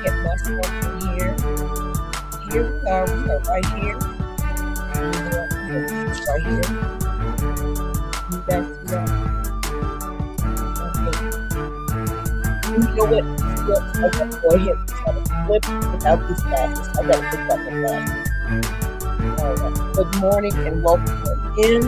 get myself in here. Here we are. We are right here. Right here. You guys see that? Okay. You know what? I gotta go ahead and try to flip without these glasses. I gotta put that in back. All right. Good morning and welcome in.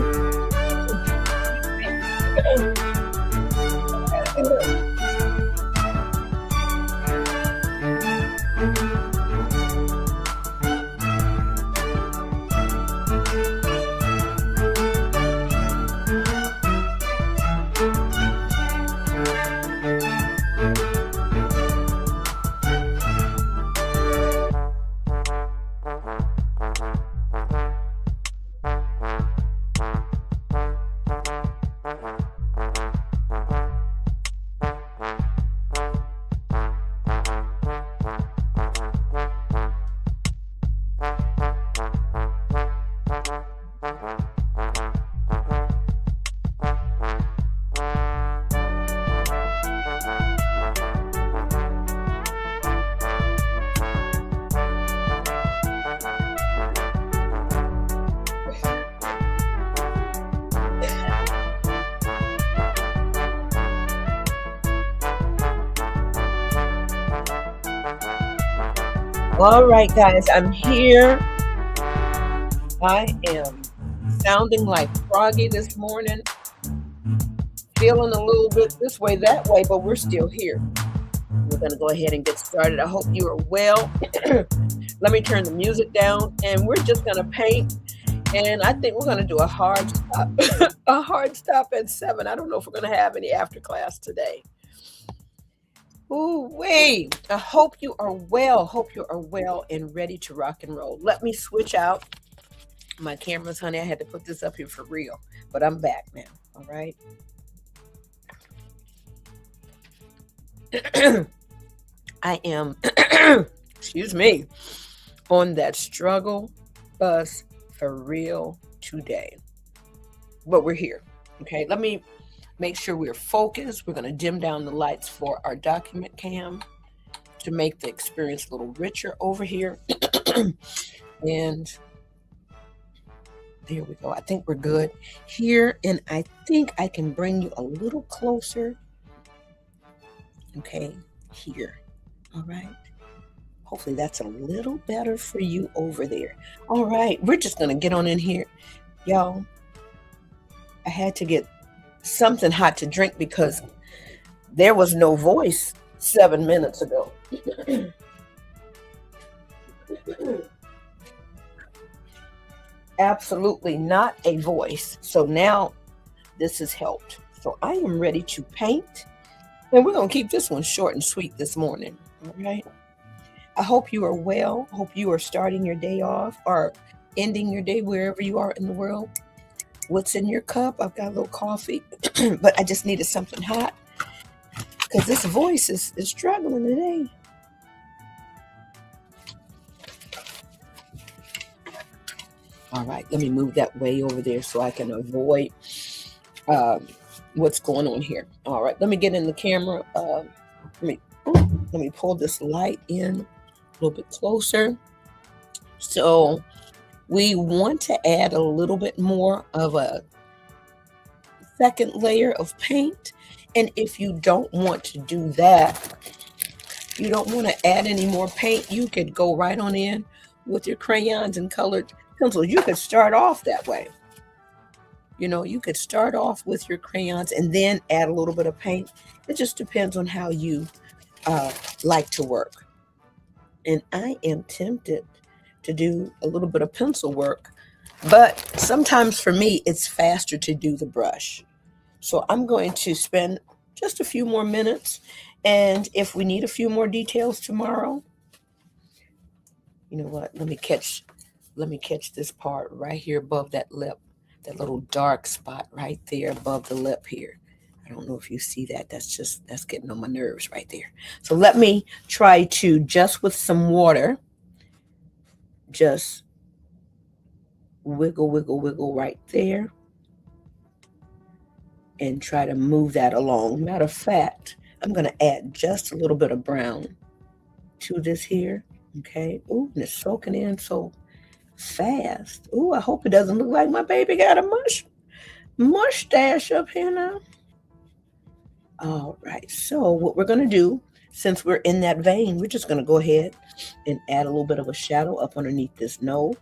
All right, guys, I'm here. I am sounding like froggy this morning, feeling a little bit this way, that way, but we're still here. We're going to go ahead and get started. I hope you are well. Let me turn the music down, and we're just going to paint, and I think we're going to do a hard stop, a hard stop at 7. I don't know if we're going to have any after class today. Ooh, wait. I hope you are well. Hope you are well and ready to rock and roll. Let me switch out my cameras, honey. I had to put this up here for real, but I'm back now. All right. I am, excuse me, on that struggle bus for real today. But we're here. Okay. Let me make sure we're focused. We're going to dim down the lights for our document cam to make the experience a little richer over here. And there we go. I think we're good here. And I think I can bring you a little closer. Okay, here. All right. Hopefully that's a little better for you over there. All right. We're just going to get on in here. Y'all, I had to get something hot to drink because there was no voice 7 minutes ago. Absolutely not a voice. So now this has helped. So I am ready to paint, and we're going to keep this one short and sweet this morning. All right. I hope you are well. Hope you are starting your day off or ending your day wherever you are in the world. What's in your cup? I've got a little coffee, but I just needed something hot because this voice is struggling today. All right, let me move that way over there so I can avoid what's going on here. All right, let me get in the camera. Let me pull this light in a little bit closer. So we want to add a little bit more of a second layer of paint. And if you don't want to do that, you don't want to add any more paint, you could go right on in with your crayons and colored pencils. You could start off that way. You know, you could start off with your crayons and then add a little bit of paint. It just depends on how you like to work. And I am tempted to do a little bit of pencil work, but sometimes for me, it's faster to do the brush. So I'm going to spend just a few more minutes. And if we need a few more details tomorrow, you know what? Let me catch this part right here above that lip, that little dark spot right there above the lip here. I don't know if you see that. That's getting on my nerves right there. So let me try to, just with some water, just wiggle, wiggle, wiggle right there and try to move that along. Matter of fact, I'm going to add just a little bit of brown to this here. Okay. Ooh, and it's soaking in so fast. Ooh, I hope it doesn't look like my baby got a mustache up here now. All right. So what we're going to do, since we're in that vein, we're just going to go ahead and add a little bit of a shadow up underneath this nose.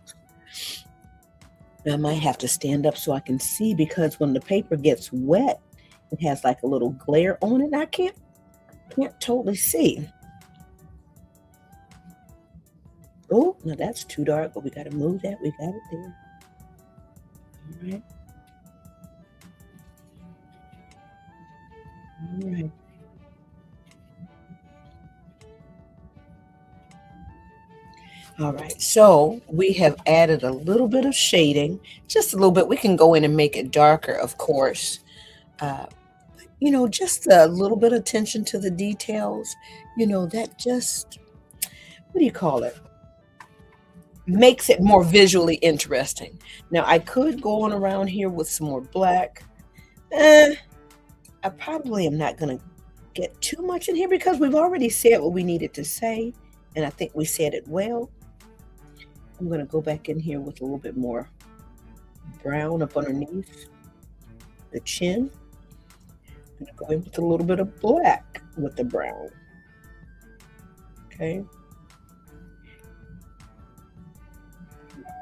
Now, I might have to stand up so I can see, because when the paper gets wet, it has like a little glare on it, and I can't totally see. Oh, no, that's too dark, but we got to move that. We got it there. All right. All right. All right, so we have added a little bit of shading, just a little bit. We can go in and make it darker, of course. Uh, just a little bit of attention to the details. That just, what do you call it? Makes it more visually interesting. Now, I could go on around here with some more black. I probably am not going to get too much in here because we've already said what we needed to say, and I think we said it well. I'm going to go back in here with a little bit more brown up underneath the chin. I'm going to go in with a little bit of black with the brown. Okay.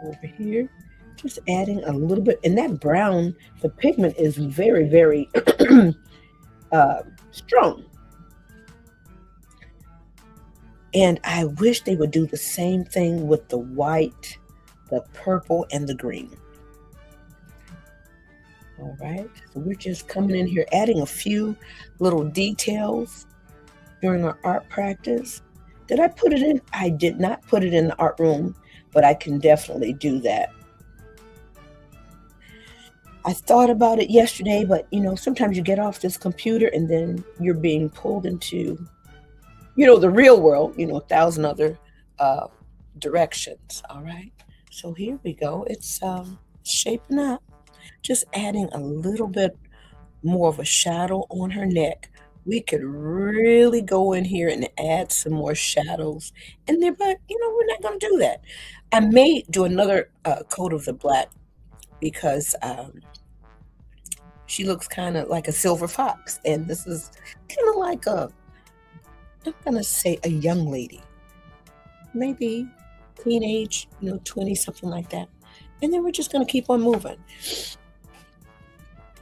Over here, just adding a little bit. And that brown, the pigment is very, very strong. And I wish they would do the same thing with the white, the purple, and the green. All right, so we're just coming in here, adding a few little details during our art practice. Did I put it in? I did not put it in the art room, but I can definitely do that. I thought about it yesterday, but sometimes you get off this computer and then you're being pulled into the real world, 1,000 other directions. All right. So here we go. It's shaping up. Just adding a little bit more of a shadow on her neck. We could really go in here and add some more shadows in there, but we're not going to do that. I may do another coat of the black because she looks kind of like a silver fox, and this is kind of like I'm gonna say a young lady, maybe teenage, 20, something like that. And then we're just gonna keep on moving.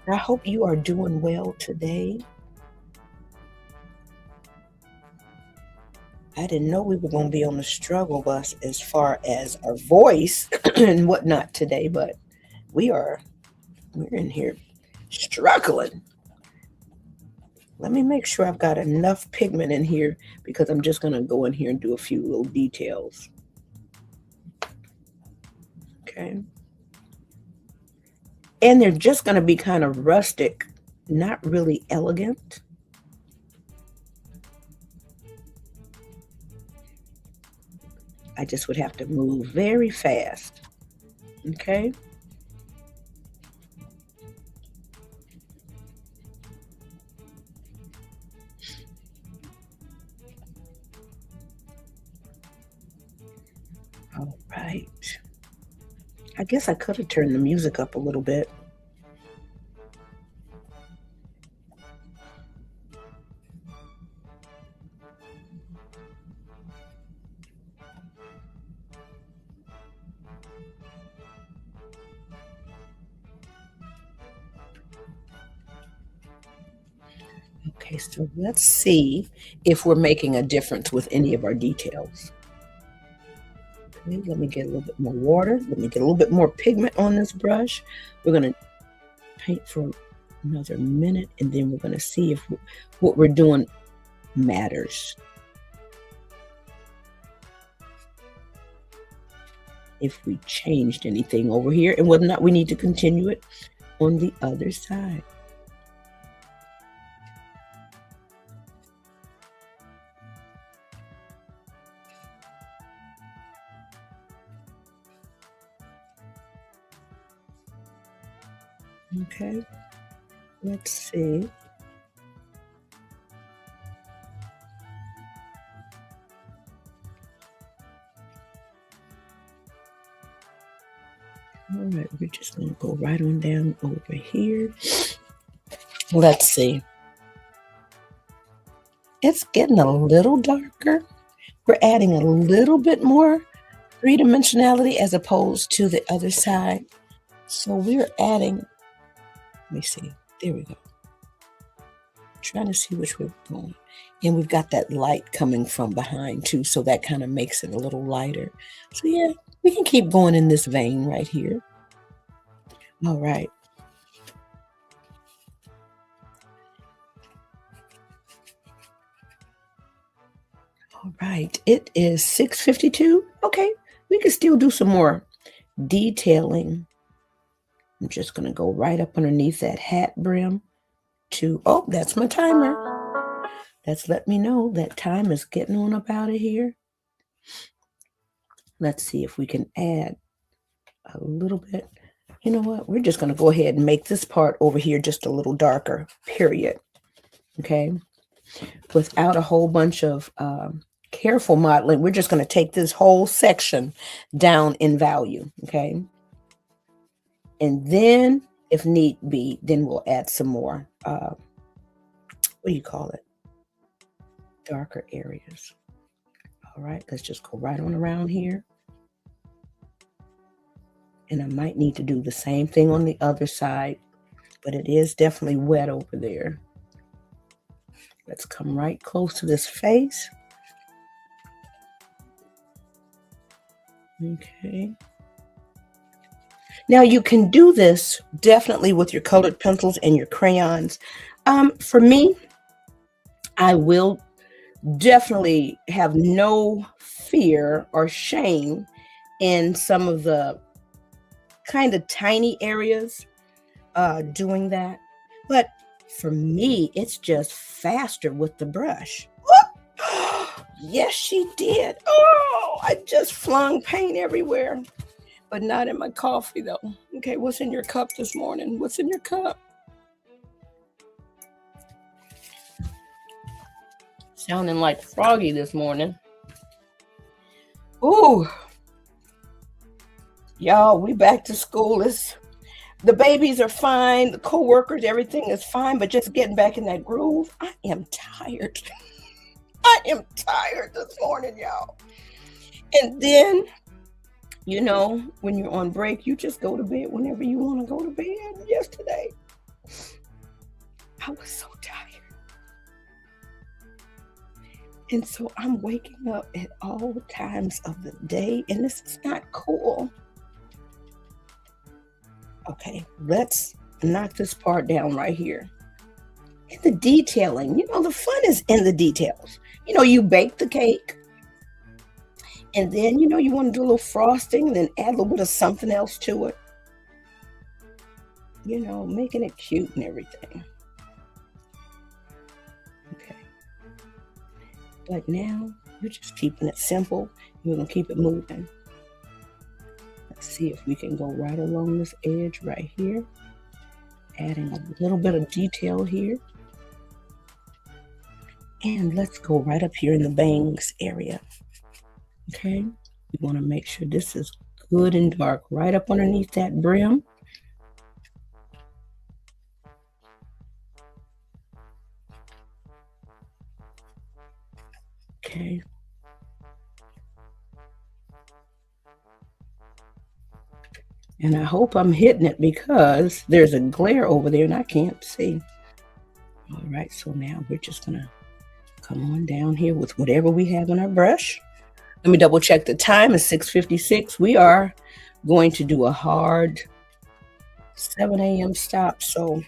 I hope you are doing well today. I didn't know we were gonna be on the struggle bus as far as our voice and whatnot today, but we're in here struggling. Let me make sure I've got enough pigment in here, because I'm just going to go in here and do a few little details. Okay. And they're just going to be kind of rustic, not really elegant. I just would have to move very fast. Okay. All right. I guess I could have turned the music up a little bit. Okay, so let's see if we're making a difference with any of our details. Okay, let me get a little bit more water. Let me get a little bit more pigment on this brush. We're going to paint for another minute, and then we're going to see if what we're doing matters. If we changed anything over here, and whether or not we need to continue it on the other side. Okay, let's see. All right, we're just going to go right on down over here. Let's see. It's getting a little darker. We're adding a little bit more three-dimensionality as opposed to the other side. So we're adding, let me see, there we go. Trying to see which way we're going. And we've got that light coming from behind too, so that kind of makes it a little lighter. So yeah, we can keep going in this vein right here. All right. All right, it is 6:52. Okay, we can still do some more detailing. I'm just going to go right up underneath that hat brim to, oh, that's my timer. That's let me know that time is getting on up out of here. Let's see if we can add a little bit. You know what? We're just going to go ahead and make this part over here just a little darker, period. Okay? Without a whole bunch of careful modeling, we're just going to take this whole section down in value. Okay? And then, if need be, then we'll add some more, what do you call it? Darker areas. All right, let's just go right on around here. And I might need to do the same thing on the other side, but it is definitely wet over there. Let's come right close to this face. Okay. Now you can do this definitely with your colored pencils and your crayons. For me, I will definitely have no fear or shame in some of the kind of tiny areas doing that. But for me, it's just faster with the brush. Yes, she did. Oh, I just flung paint everywhere. But not in my coffee, though. Okay, what's in your cup this morning? What's in your cup? Sounding like Froggy this morning. Ooh. Y'all, we back to school. The babies are fine. The co-workers, everything is fine. But just getting back in that groove, I am tired. I am tired this morning, y'all. And then, you know, when you're on break, you just go to bed whenever you want to go to bed. Yesterday, I was so tired. And so I'm waking up at all times of the day, and this is not cool. Okay, let's knock this part down right here. In the detailing, you know, the fun is in the details. You know, you bake the cake. And then, you know, you want to do a little frosting and then add a little bit of something else to it. You know, making it cute and everything. Okay. But now, we're just keeping it simple. We're going to keep it moving. Let's see if we can go right along this edge right here. Adding a little bit of detail here. And let's go right up here in the bangs area. Okay, we want to make sure this is good and dark right up underneath that brim. Okay. And I hope I'm hitting it because there's a glare over there and I can't see. All right, so now we're just going to come on down here with whatever we have on our brush. Let me double check the time. It's 6:56. We are going to do a hard 7 a.m. stop. So,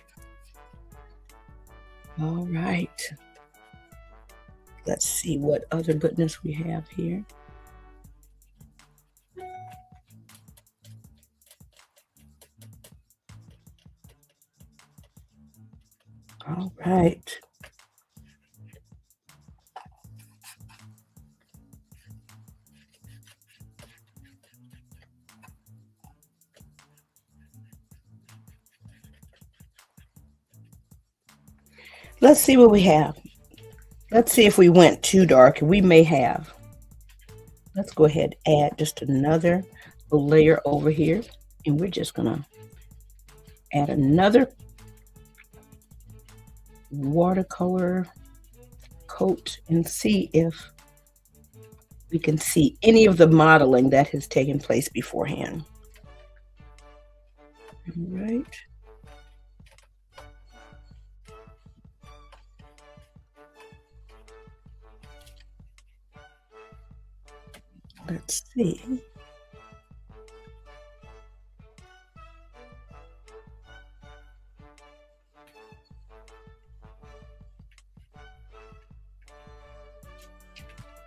all right. Let's see what other goodness we have here. All right. Let's see what we have. Let's see if we went too dark. We may have. Let's go ahead and add just another layer over here. And we're just gonna add another watercolor coat and see if we can see any of the modeling that has taken place beforehand. All right. Let's see.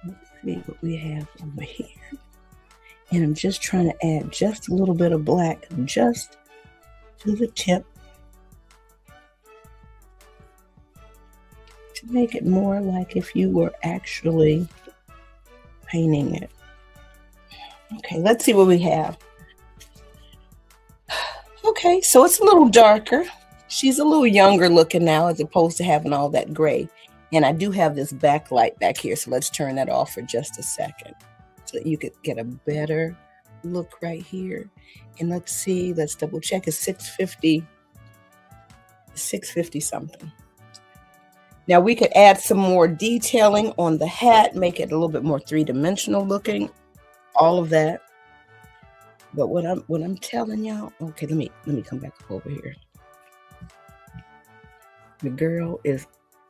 Let's see what we have over here. And I'm just trying to add just a little bit of black just to the tip to make it more like if you were actually painting it. Okay, let's see what we have. Okay, so it's a little darker. She's a little younger looking now as opposed to having all that gray. And I do have this backlight back here, so let's turn that off for just a second so that you could get a better look right here. And let's see, let's double check. It's 650 something. Now we could add some more detailing on the hat, make it a little bit more three-dimensional looking, all of that. But what I'm telling y'all, okay, let me come back over here. The girl is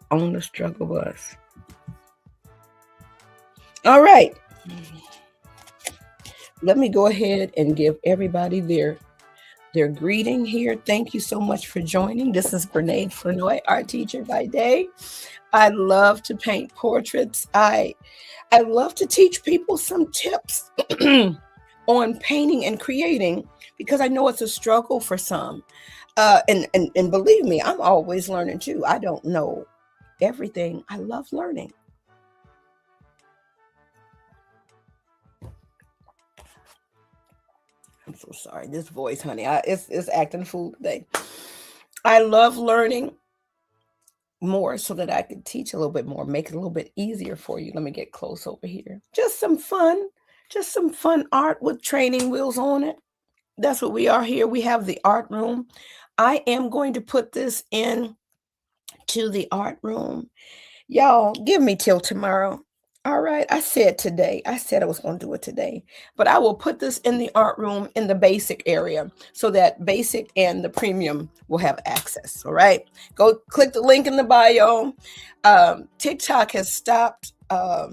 on the struggle bus. All right. Let me go ahead and give everybody their greeting here. Thank you so much for joining. This is Brene Flanoy, art teacher by day. I love to paint portraits. I love to teach people some tips on painting and creating because I know it's a struggle for some. And believe me, I'm always learning too. I don't know everything. I love learning. I'm so sorry. This voice, honey, it's acting fool today. I love learning more so that I can teach a little bit more, make it a little bit easier for you. Let me get close over here. Just some fun art with training wheels on it. That's what we are here. We have the art room. I am going to put this in to the art room. Y'all, give me till tomorrow. All right. I said today. I said I was going to do it today. But I will put this in the art room in the basic area so that basic and the premium will have access. All right. Go click the link in the bio. TikTok has stopped, what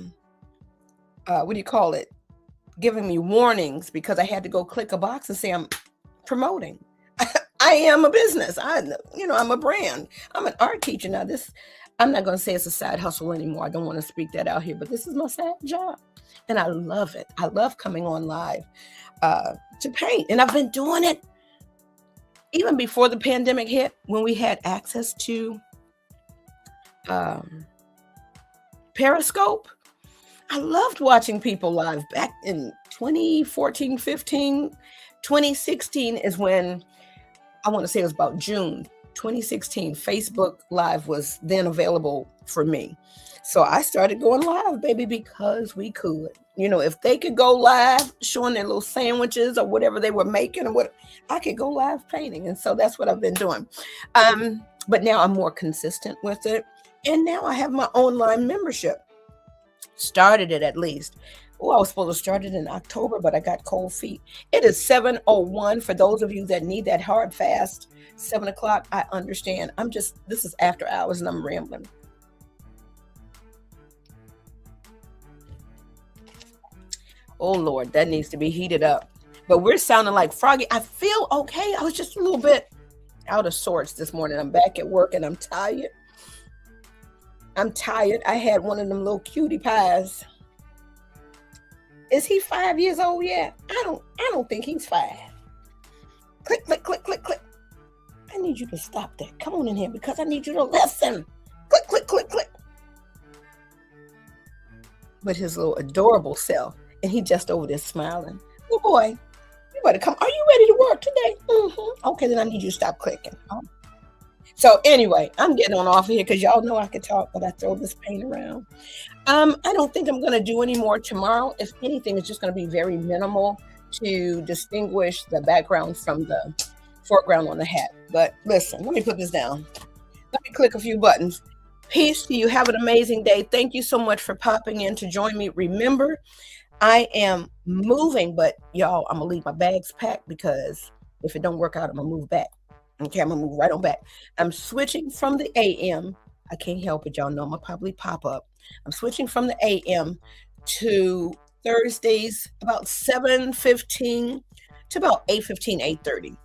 do you call it? Giving me warnings because I had to go click a box and say I'm promoting. I am a business. I'm a brand. I'm an art teacher. Now I'm not going to say it's a side hustle anymore. I don't want to speak that out here, but this is my side job. And I love it. I love coming on live to paint. And I've been doing it even before the pandemic hit when we had access to Periscope. I loved watching people live back in 2014, 15, 2016 is when I want to say it was about June 2016. Facebook Live was then available for me. So I started going live, baby, because we could. If they could go live showing their little sandwiches or whatever they were making or what, I could go live painting. And so that's what I've been doing. But now I'm more consistent with it. And now I have my online membership. Started it at least. Oh, I was supposed to start it in October, but I got cold feet. It is 7:01 for those of you that need that hard fast. 7 o'clock. I understand. This is after hours and I'm rambling. Oh Lord, that needs to be heated up. But we're sounding like Froggy. I feel okay. I was just a little bit out of sorts this morning. I'm back at work and I'm tired. I had one of them little cutie pies. Is he 5 years old yet? I don't think he's 5. Click, click, click, click, click. I need you to stop that. Come on in here because I need you to listen. Click, click, click, click. With his little adorable self. And he just over there smiling. Oh boy, you better come. Are you ready to work today? Mm-hmm. Okay, then I need you to stop clicking. So anyway, I'm getting on off of here because y'all know I can talk, but I throw this paint around. I don't think I'm going to do any more tomorrow. If anything, it's just going to be very minimal to distinguish the background from the foreground on the hat. But listen, let me put this down. Let me click a few buttons. Peace to you. Have an amazing day. Thank you so much for popping in to join me. Remember, I am moving, but y'all, I'm gonna leave my bags packed because if it don't work out, I'm gonna move back. Okay, I'm gonna move right on back. I'm switching from the AM. I can't help it, y'all know I'm gonna probably pop up. I'm switching from the AM to Thursdays about 7:15 to about 8:15, 8:30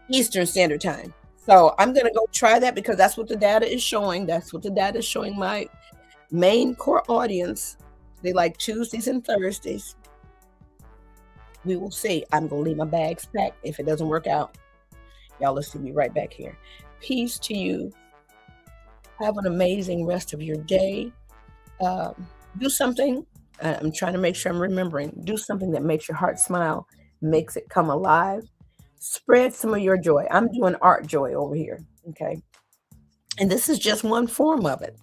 Eastern Standard Time. So I'm gonna go try that because that's what the data is showing. That's what the data is showing my main core audience. They like Tuesdays and Thursdays. We will see. I'm gonna leave my bags packed. If it doesn't work out, y'all will see me right back here. Peace to you. Have an amazing rest of your day. Do something. I'm trying to make sure I'm remembering. Do something that makes your heart smile, makes it come alive. Spread some of your joy. I'm doing art joy over here. Okay. And this is just one form of it.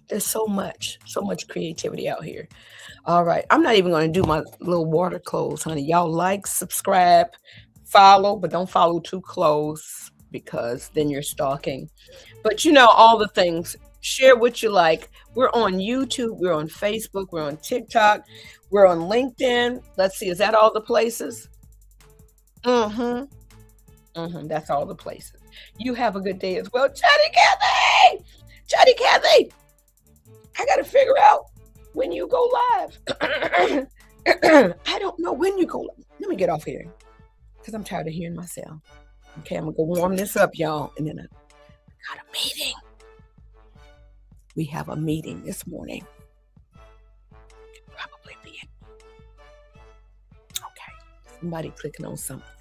There's so much creativity out here. All right. I'm not even going to do my little water close, honey. Y'all like, subscribe, follow, but don't follow too close because then you're stalking. But you know, all the things. Share what you like. We're on YouTube. We're on Facebook. We're on TikTok. We're on LinkedIn. Let's see. Is that all the places? That's all the places. You have a good day as well. Chatty Cathy, I got to figure out when you go live. I don't know when you go live. Let me get off here because I'm tired of hearing myself. Okay, I'm going to go warm this up, y'all. And then I got a meeting. We have a meeting this morning. Could probably be it. Okay, somebody clicking on something.